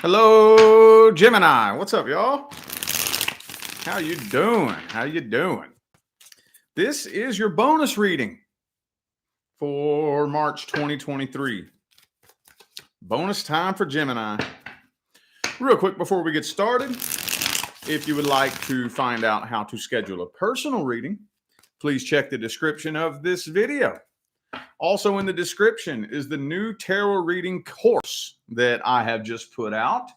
Hello, Gemini. What's up, y'all? How you doing? How you doing? This is your bonus reading for March 2023. Bonus time for Gemini. Real quick before we get started, if you would like to find out how to schedule a personal reading, please check the description of this video. Also in the description is the new tarot reading course that I have just put out.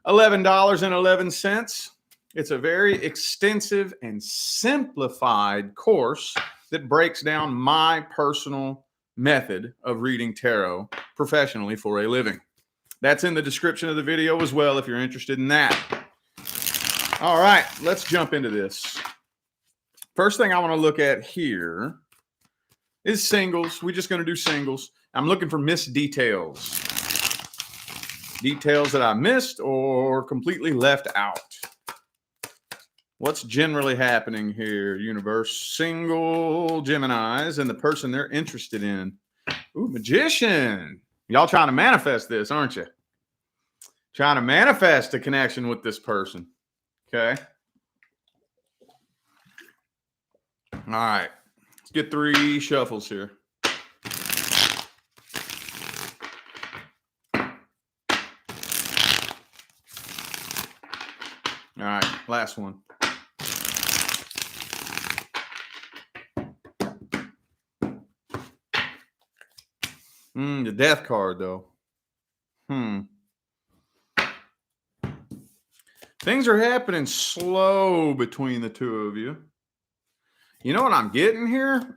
$11.11. It's a very extensive and simplified course that breaks down my personal method of reading tarot professionally for a living. That's in the description of the video as well if you're interested in that. All right, let's jump into this. First thing I want to look at here is singles. We're just going to do singles. I'm looking for missed details. Details that I missed or completely left out. What's generally happening here, universe? Single Geminis and the person they're interested in. Ooh, magician. Y'all trying to manifest this, aren't you? Trying to manifest a connection with this person. Okay. All right. Let's get 3 shuffles here. All right, last one. The death card, though. Things are happening slow between the two of you. You know what I'm getting here?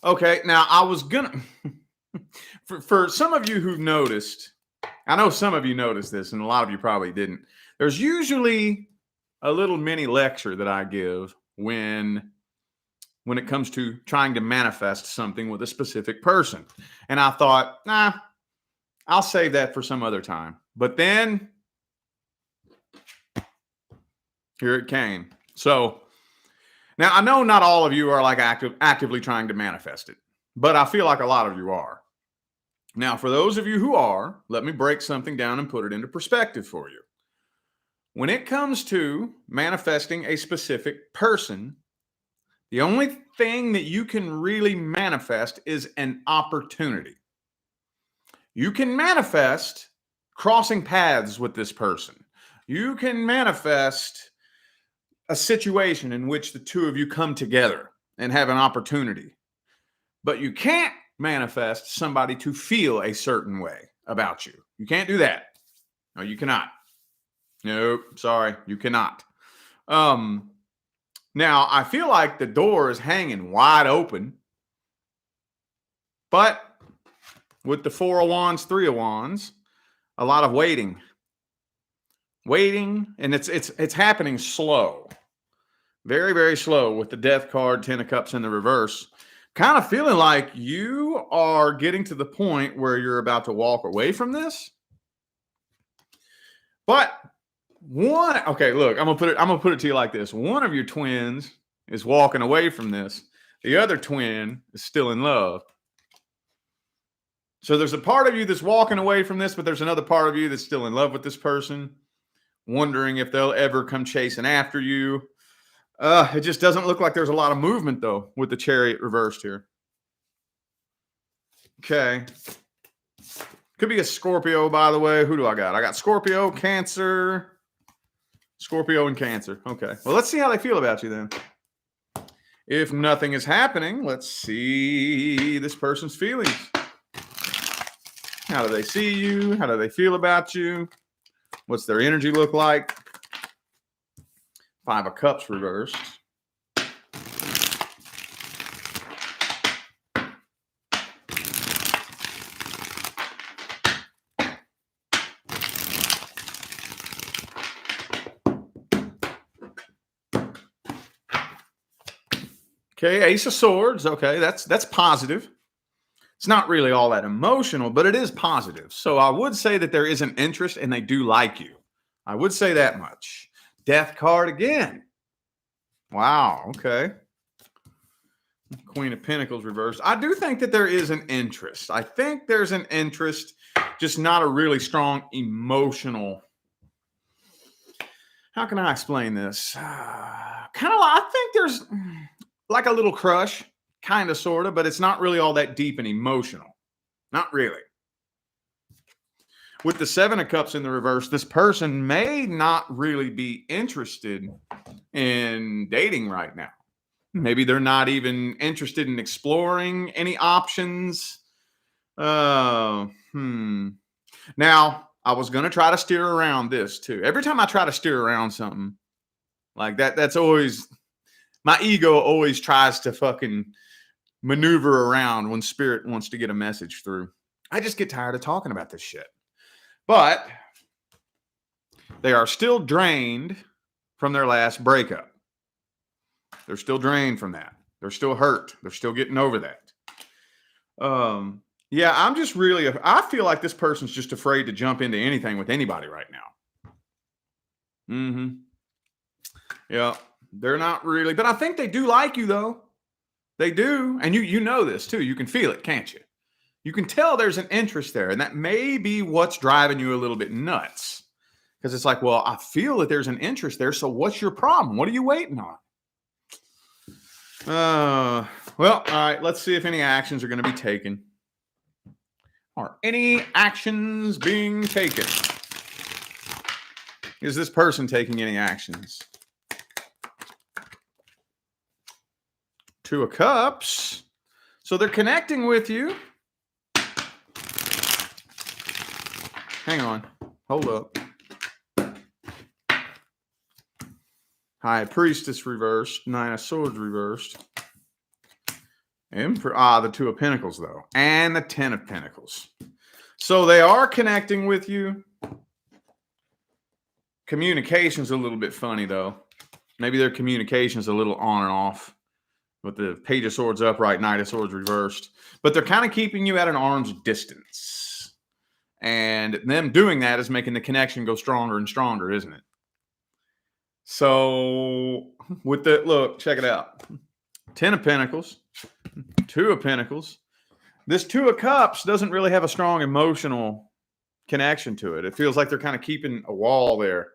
Okay, now I was gonna... for some of you who've noticed, I know some of you noticed this, and a lot of you probably didn't. There's usually a little mini lecture that I give when it comes to trying to manifest something with a specific person. And I thought, I'll save that for some other time. But then here it came. So now I know not all of you are like actively trying to manifest it, but I feel like a lot of you are. Now, for those of you who are, let me break something down and put it into perspective for you. When it comes to manifesting a specific person, the only thing that you can really manifest is an opportunity. You can manifest crossing paths with this person. You can manifest a situation in which the two of you come together and have an opportunity. But you can't manifest somebody to feel a certain way about you. You can't do that. No, you cannot. Nope, sorry, you cannot. Now, I feel like the door is hanging wide open, but with the 4 of Wands, 3 of Wands, a lot of waiting. Waiting, and it's happening slow. Very, very slow with the Death card, 10 of Cups in the reverse. Kind of feeling like you are getting to the point where you're about to walk away from this. But okay, look, I'm gonna put it to you like this. One of your twins is walking away from this. The other twin is still in love. So there's a part of you that's walking away from this, but there's another part of you that's still in love with this person, wondering if they'll ever come chasing after you. It just doesn't look like there's a lot of movement, though, with the Chariot reversed here. Okay. Could be a Scorpio, by the way. Who do I got? I got Scorpio, Cancer. Scorpio and Cancer. Okay. Well, let's see how they feel about you then. If nothing is happening, let's see this person's feelings. How do they see you? How do they feel about you? What's their energy look like? 5 of Cups reversed. Okay, Ace of Swords. Okay, that's positive. It's not really all that emotional, but it is positive. So I would say that there is an interest and they do like you. I would say that much. Death card again. Wow, okay. Queen of Pentacles reversed. I do think that there is an interest. I think there's an interest, just not a really strong emotional. How can I explain this? I think there's like a little crush, kind of, sort of, but it's not really all that deep and emotional. Not really. With the Seven of Cups in the reverse, this person may not really be interested in dating right now. Maybe they're not even interested in exploring any options. Now, I was going to try to steer around this too. Every time I try to steer around something like that, that's always, my ego always tries to fucking maneuver around when spirit wants to get a message through. I just get tired of talking about this shit. But they are still drained from their last breakup. They're still drained from that. They're still hurt. They're still getting over that. Yeah, I'm just really, I feel like this person's just afraid to jump into anything with anybody right now. Yeah, they're not really, but I think they do like you though. They do. And you know this too. You can feel it, can't you? You can tell there's an interest there, and that may be what's driving you a little bit nuts. Because it's like, well, I feel that there's an interest there, so what's your problem? What are you waiting on? Well, all right, let's see if any actions are going to be taken. Are any actions being taken? Is this person taking any actions? Two of Cups. So they're connecting with you. Hang on. Hold up. High Priestess reversed. Nine of Swords reversed. The Two of Pentacles, though. And the Ten of Pentacles. So they are connecting with you. Communication's a little bit funny, though. Maybe their communication's a little on and off. With the Page of Swords upright, Knight of Swords reversed. But they're kind of keeping you at an arm's distance. And them doing that is making the connection go stronger and stronger, isn't it? So with the, look, check it out. Ten of Pentacles, Two of Pentacles. This Two of Cups doesn't really have a strong emotional connection to it. It feels like they're kind of keeping a wall there.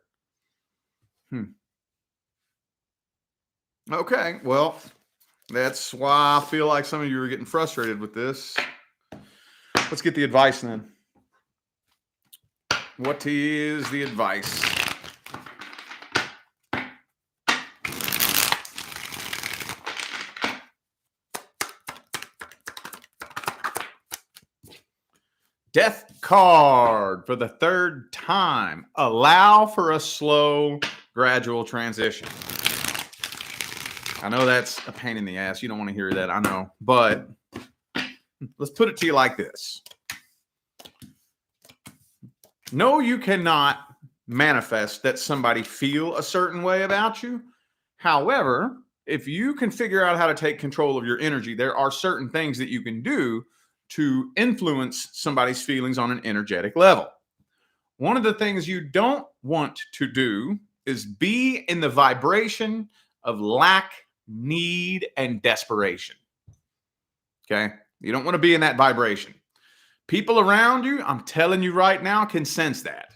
Okay, well, that's why I feel like some of you are getting frustrated with this. Let's get the advice then. What is the advice? Death card for the third time. Allow for a slow, gradual transition. I know that's a pain in the ass. You don't want to hear that, I know. But let's put it to you like this. No, you cannot manifest that somebody feel a certain way about you. However, if you can figure out how to take control of your energy, there are certain things that you can do to influence somebody's feelings on an energetic level. One of the things you don't want to do is be in the vibration of lack, need, and desperation. Okay? You don't want to be in that vibration. People around you, I'm telling you right now, can sense that.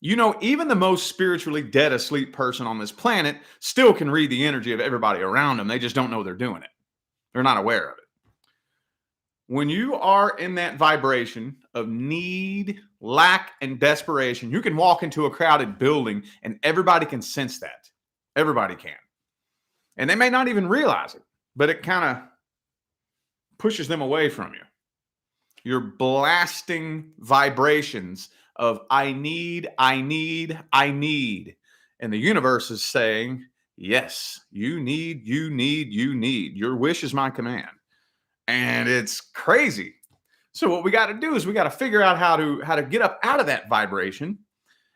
You know, even the most spiritually dead asleep person on this planet still can read the energy of everybody around them. They just don't know they're doing it. They're not aware of it. When you are in that vibration of need, lack, and desperation, you can walk into a crowded building and everybody can sense that. Everybody can. And they may not even realize it, but it kind of pushes them away from you. You're blasting vibrations of I need, I need, I need. And the universe is saying, yes, you need, you need, you need. Your wish is my command. And it's crazy. So what we got to do is we got to figure out how to get up out of that vibration.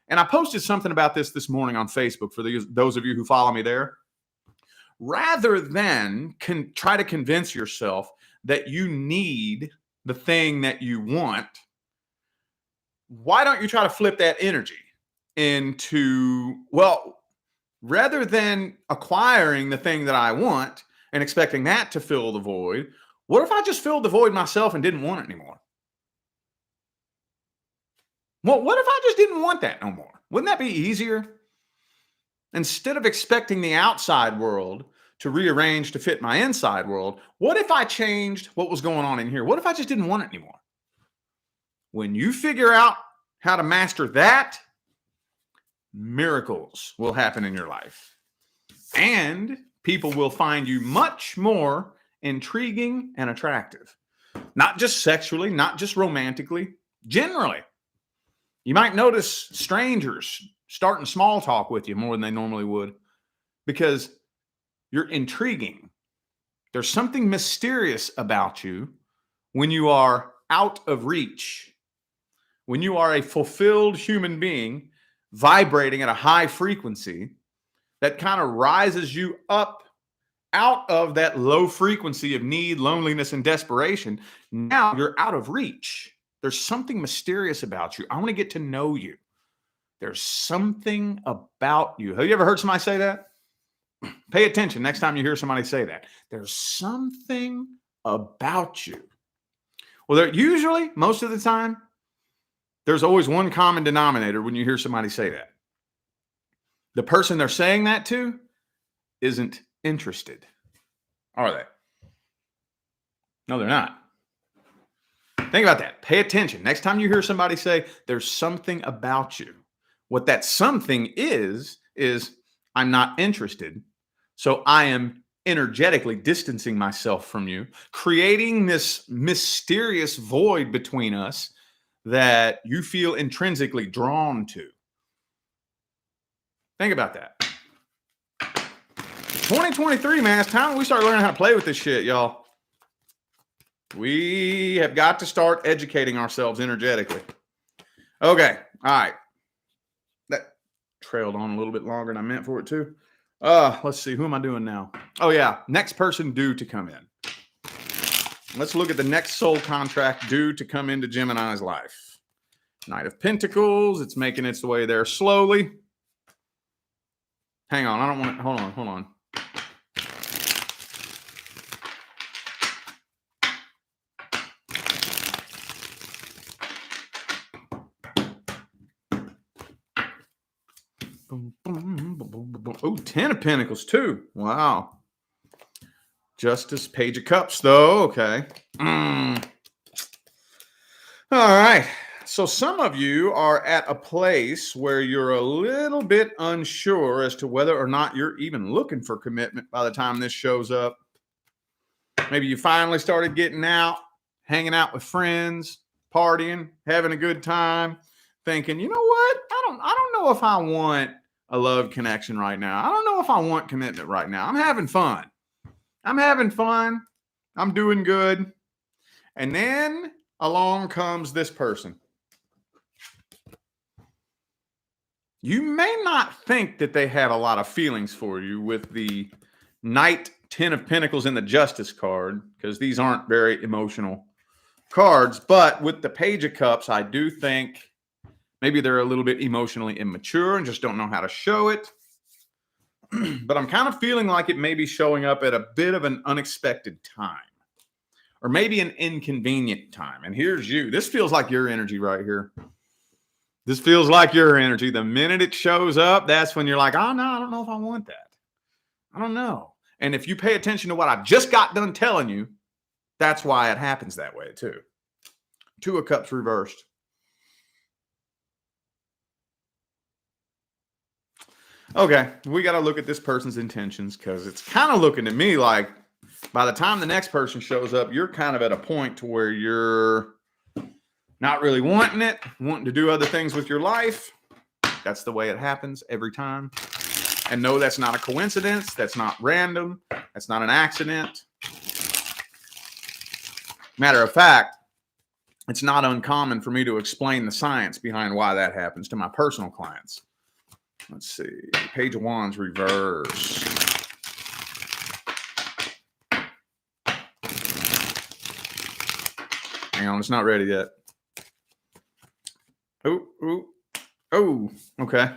And I posted something about this morning on Facebook for those of you who follow me there. Rather than try to convince yourself that you need the thing that you want, why don't you try to flip that energy into, well, rather than acquiring the thing that I want and expecting that to fill the void. What if I just filled the void myself and didn't want it anymore? Well, what if I just didn't want that no more? Wouldn't that be easier? Instead of expecting the outside world to rearrange to fit my inside world, what if I changed what was going on in here? What if I just didn't want it anymore? When you figure out how to master that, miracles will happen in your life. And people will find you much more intriguing and attractive. Not just sexually, not just romantically, generally. You might notice strangers starting small talk with you more than they normally would because you're intriguing. There's something mysterious about you when you are out of reach, when you are a fulfilled human being vibrating at a high frequency that kind of rises you up out of that low frequency of need, loneliness, and desperation. Now you're out of reach. There's something mysterious about you. I want to get to know you. There's something about you. Have you ever heard somebody say that? Pay attention next time you hear somebody say that. There's something about you. Well, usually, most of the time, there's always one common denominator when you hear somebody say that. The person they're saying that to isn't interested. Are they? No, they're not. Think about that. Pay attention. Next time you hear somebody say, there's something about you. What that something is I'm not interested. So I am energetically distancing myself from you, creating this mysterious void between us that you feel intrinsically drawn to. Think about that. 2023, man, it's time we start learning how to play with this shit, y'all. We have got to start educating ourselves energetically. Okay, all right. That trailed on a little bit longer than I meant for it to. Let's see, who am I doing now? Oh, yeah, next person due to come in. Let's look at the next soul contract due to come into Gemini's life. Knight of Pentacles, it's making its way there slowly. Hang on, I don't want to, hold on. Oh, 10 of Pentacles too. Wow. Justice, Page of Cups though. Okay. All right. So some of you are at a place where you're a little bit unsure as to whether or not you're even looking for commitment by the time this shows up. Maybe you finally started getting out, hanging out with friends, partying, having a good time, thinking, you know what? I don't know if I want a love connection right now. I don't know if I want commitment right now. I'm having fun. I'm doing good. And then along comes this person. You may not think that they have a lot of feelings for you with the Knight, 10 of Pentacles, and the Justice card, because these aren't very emotional cards. But with the Page of Cups, I do think maybe they're a little bit emotionally immature and just don't know how to show it. But I'm kind of feeling like it may be showing up at a bit of an unexpected time, or maybe an inconvenient time. And here's you. This feels like your energy right here. This feels like your energy. The minute it shows up, that's when you're like, oh, no, I don't know if I want that. I don't know. And if you pay attention to what I just got done telling you, that's why it happens that way too. 2 of Cups reversed. Okay, we got to look at this person's intentions, because it's kind of looking to me like by the time the next person shows up, you're kind of at a point to where you're not really wanting it, wanting to do other things with your life. That's the way it happens every time. And no, that's not a coincidence. That's not random. That's not an accident. Matter of fact, it's not uncommon for me to explain the science behind why that happens to my personal clients. Let's see. Page of Wands reverse. Hang on, it's not ready yet. Oh, okay.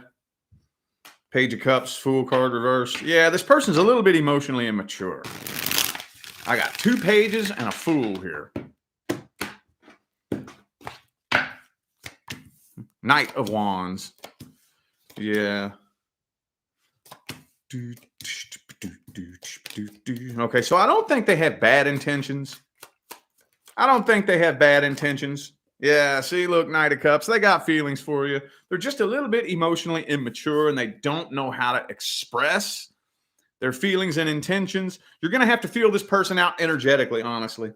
Page of Cups, Fool card reversed. Yeah, this person's a little bit emotionally immature. I got 2 pages and a fool here. Knight of Wands. Yeah. Okay, so I don't think they have bad intentions. Yeah, see, look, Knight of Cups, they got feelings for you. They're just a little bit emotionally immature and they don't know how to express their feelings and intentions. You're going to have to feel this person out energetically, honestly.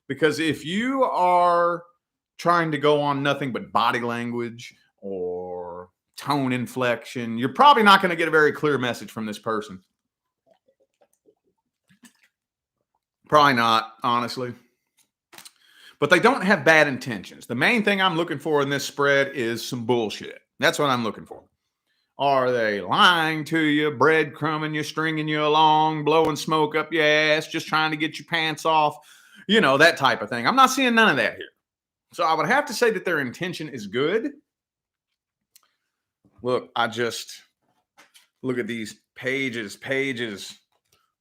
Because if you are trying to go on nothing but body language or tone inflection, you're probably not going to get a very clear message from this person. Probably not, honestly. But they don't have bad intentions. The main thing I'm looking for in this spread is some bullshit. That's what I'm looking for. Are they lying to you, breadcrumbing you, stringing you along, blowing smoke up your ass, just trying to get your pants off? You know, that type of thing. I'm not seeing none of that here. So I would have to say that their intention is good. Look, look at these pages,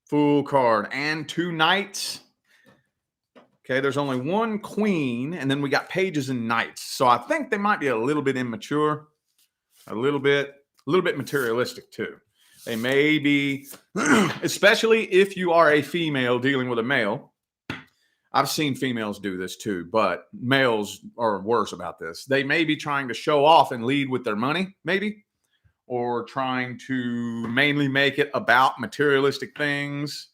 Fool card, and 2 knights. Okay, there's only 1 queen, and then we got pages and knights. So I think they might be a little bit immature, a little bit materialistic too. They may be, especially if you are a female dealing with a male. I've seen females do this too, but males are worse about this. They may be trying to show off and lead with their money, maybe, or trying to mainly make it about materialistic things.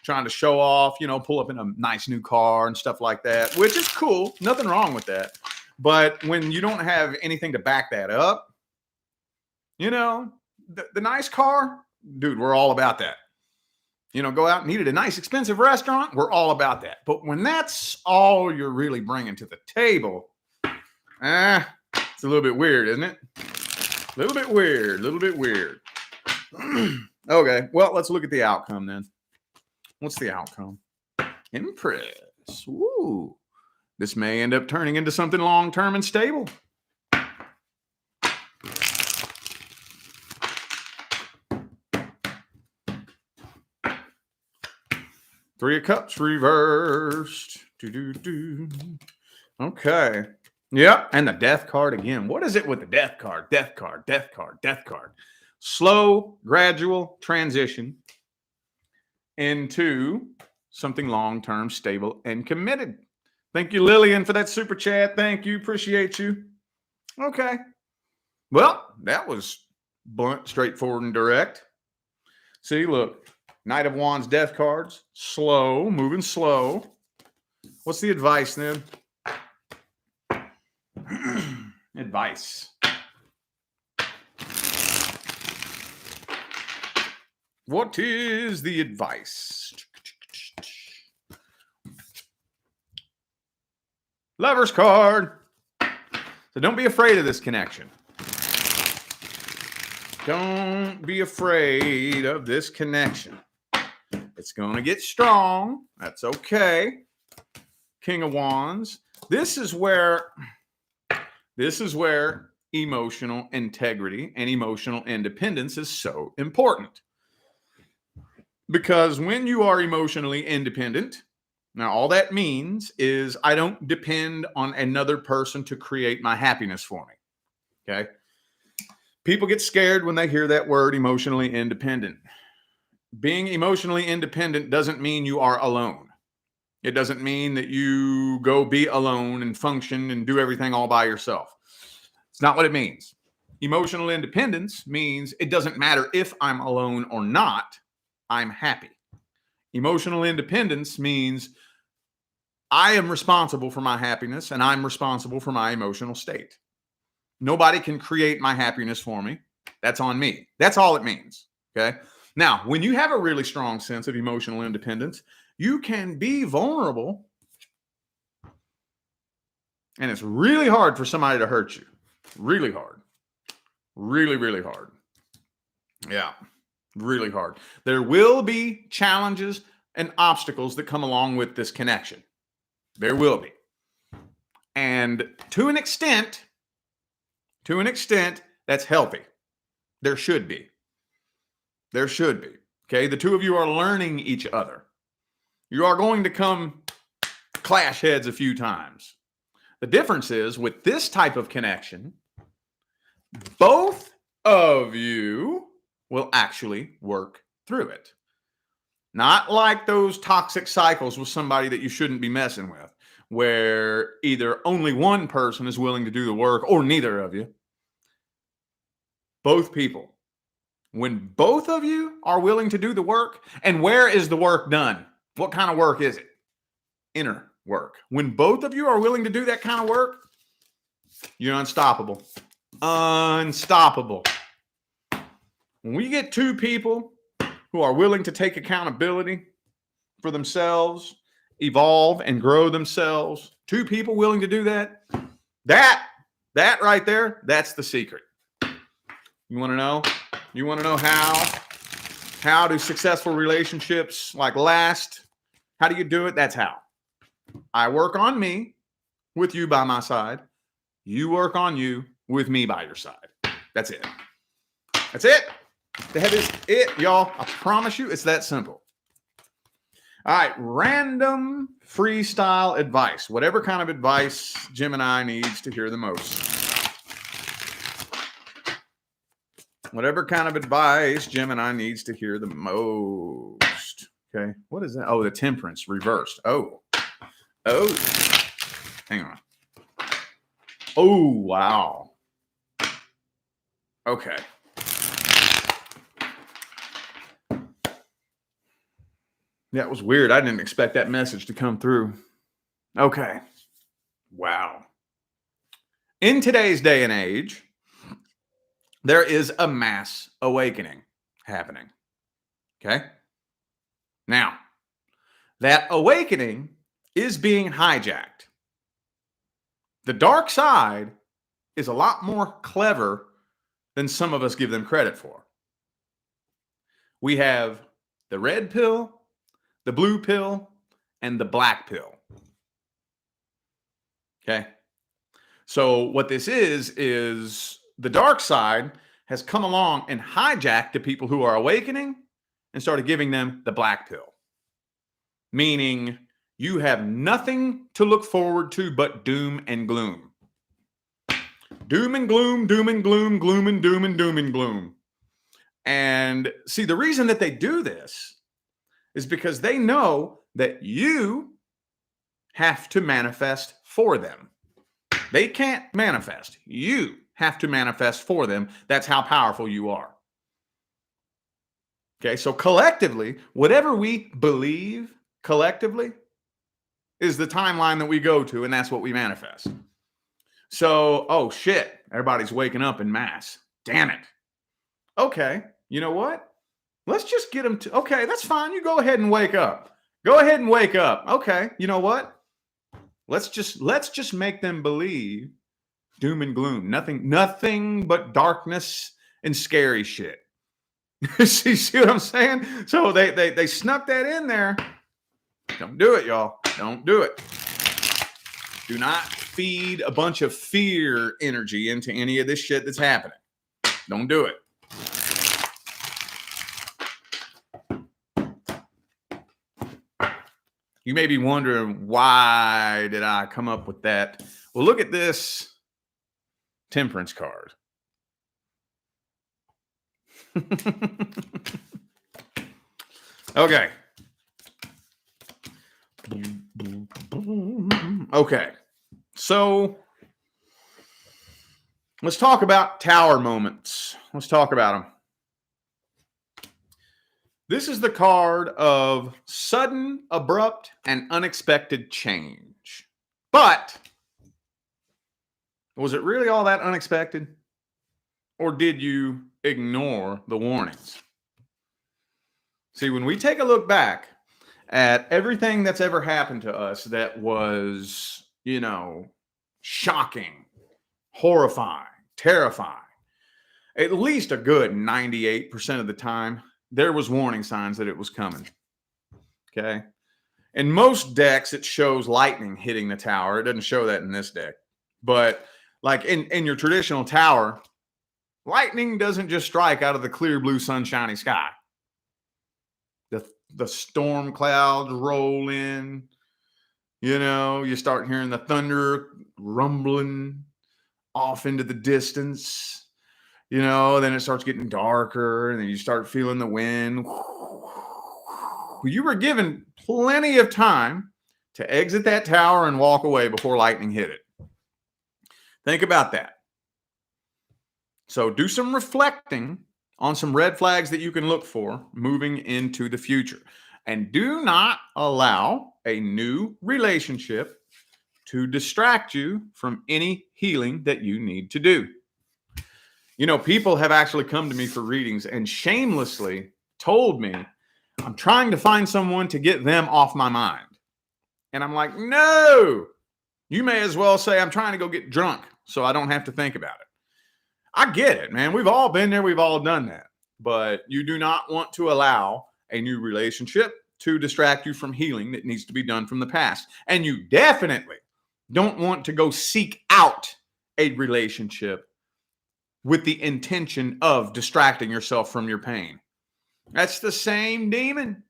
Trying to show off, you know, pull up in a nice new car and stuff like that, which is cool. Nothing wrong with that. But when you don't have anything to back that up, you know, the nice car, dude, we're all about that. You know, go out and eat at a nice, expensive restaurant, we're all about that. But when that's all you're really bringing to the table, it's a little bit weird, isn't it? A little bit weird. Okay, well, let's look at the outcome then. What's the outcome? Empress. Ooh. This may end up turning into something long-term and stable. Three of Cups reversed. Okay. Yep. And the Death card again. What is it with the Death card? Death card. Slow, gradual transition into something long-term, stable, and committed. Thank you, Lillian, for that super chat. Thank you. Appreciate you. Okay. Well, that was blunt, straightforward, and direct. See, look. Knight of Wands, Death cards. Slow, moving slow. What's the advice then? Advice. What is the advice? Lover's card. So don't be afraid of this connection. Don't be afraid of this connection. It's going to get strong. That's okay. King of Wands. This is where emotional integrity and emotional independence is so important. Because when you are emotionally independent, now all that means is I don't depend on another person to create my happiness for me. Okay? People get scared when they hear that word, emotionally independent. Being emotionally independent doesn't mean you are alone. It doesn't mean that you go be alone and function and do everything all by yourself. It's not what it means. Emotional independence means it doesn't matter if I'm alone or not, I'm happy. Emotional independence means I am responsible for my happiness and I'm responsible for my emotional state. Nobody can create my happiness for me. That's on me. That's all it means. Okay. Now, when you have a really strong sense of emotional independence, you can be vulnerable. And it's really hard for somebody to hurt you. Really hard. Really, really hard. Yeah. Really hard. There will be challenges and obstacles that come along with this connection. There will be. And to an extent, that's healthy. There should be. Okay. The two of you are learning each other. You are going to come clash heads a few times. The difference is with this type of connection, both of you will actually work through it. Not like those toxic cycles with somebody that you shouldn't be messing with, where either only one person is willing to do the work or neither of you. Both people. When both of you are willing to do the work, and where is the work done? What kind of work is it? Inner work. When both of you are willing to do that kind of work, you're unstoppable. Unstoppable. When we get two people who are willing to take accountability for themselves, evolve and grow themselves, two people willing to do that, that right there, that's the secret. You want to know? You want to know how do successful relationships last? How do you do it? That's how. I work on me with you by my side. You work on you with me by your side. That's it. That's it. That is it, y'all. I promise you, it's that simple. All right, random freestyle advice. Whatever kind of advice Gemini needs to hear the most. Whatever kind of advice Gemini needs to hear the most. Okay, what is that? Oh, the temperance reversed. Oh, hang on. Oh, wow. Okay. That was weird. I didn't expect that message to come through. Okay. Wow. In today's day and age, there is a mass awakening happening. Okay? Now, that awakening is being hijacked. The dark side is a lot more clever than some of us give them credit for. We have the red pill, the blue pill, and the black pill. Okay? So what this is the dark side has come along and hijacked the people who are awakening and started giving them the black pill. Meaning you have nothing to look forward to but doom and gloom. Doom and gloom, doom and gloom, gloom and doom and doom and gloom. And see, the reason that they do this is because they know that you have to manifest for them. They can't manifest. You have to manifest for them. That's how powerful you are. Okay, so collectively, whatever we believe collectively is the timeline that we go to, and that's what we manifest. So, oh shit, everybody's waking up en masse. Damn it. Okay, you know what? Let's just get them to, okay, that's fine. You go ahead and wake up. Go ahead and wake up. Okay, you know what? Let's just make them believe doom and gloom. Nothing but darkness and scary shit. See what I'm saying? So they snuck that in there. Don't do it, y'all. Don't do it. Do not feed a bunch of fear energy into any of this shit that's happening. Don't do it. You may be wondering, why did I come up with that? Well, look at this temperance card. Okay. Okay. So let's talk about tower moments. Let's talk about them. This is the card of sudden, abrupt, and unexpected change. But was it really all that unexpected? Or did you ignore the warnings? See, when we take a look back at everything that's ever happened to us that was, shocking, horrifying, terrifying, at least a good 98% of the time, there was warning signs that it was coming. Okay. In most decks, it shows lightning hitting the tower. It doesn't show that in this deck. But like in your traditional tower, lightning doesn't just strike out of the clear blue sunshiny sky. the storm clouds roll in. You know, you start hearing the thunder rumbling off into the distance. You know, then it starts getting darker, and then you start feeling the wind. You were given plenty of time to exit that tower and walk away before lightning hit it. Think about that. So do some reflecting on some red flags that you can look for moving into the future. And do not allow a new relationship to distract you from any healing that you need to do. You know, people have actually come to me for readings and shamelessly told me, I'm trying to find someone to get them off my mind. And I'm like, no, you may as well say I'm trying to go get drunk so I don't have to think about it. I get it, man. We've all been there. We've all done that. But you do not want to allow a new relationship to distract you from healing that needs to be done from the past. And you definitely don't want to go seek out a relationship with the intention of distracting yourself from your pain. That's the same demon.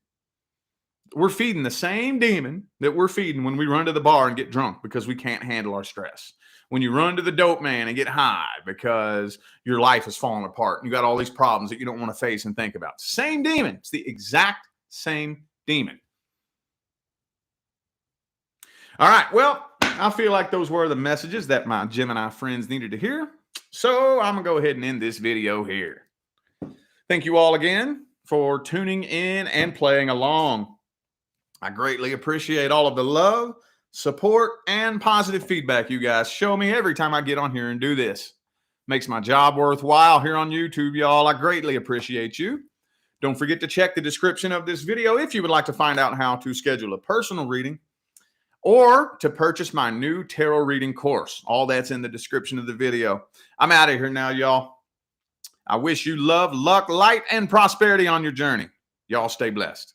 We're feeding the same demon that we're feeding when we run to the bar and get drunk because we can't handle our stress. When you run to the dope man and get high because your life is falling apart and you got all these problems that you don't want to face and think about. Same demon. It's the exact same demon. All right. Well, I feel like those were the messages that my Gemini friends needed to hear. So I'm going to go ahead and end this video here. Thank you all again for tuning in and playing along. I greatly appreciate all of the love, support, and positive feedback you guys show me every time I get on here and do this. Makes my job worthwhile here on YouTube, y'all. I greatly appreciate you. Don't forget to check the description of this video if you would like to find out how to schedule a personal reading or to purchase my new tarot reading course. All that's in the description of the video. I'm out of here now, y'all. I wish you love, luck, light, and prosperity on your journey. Y'all stay blessed.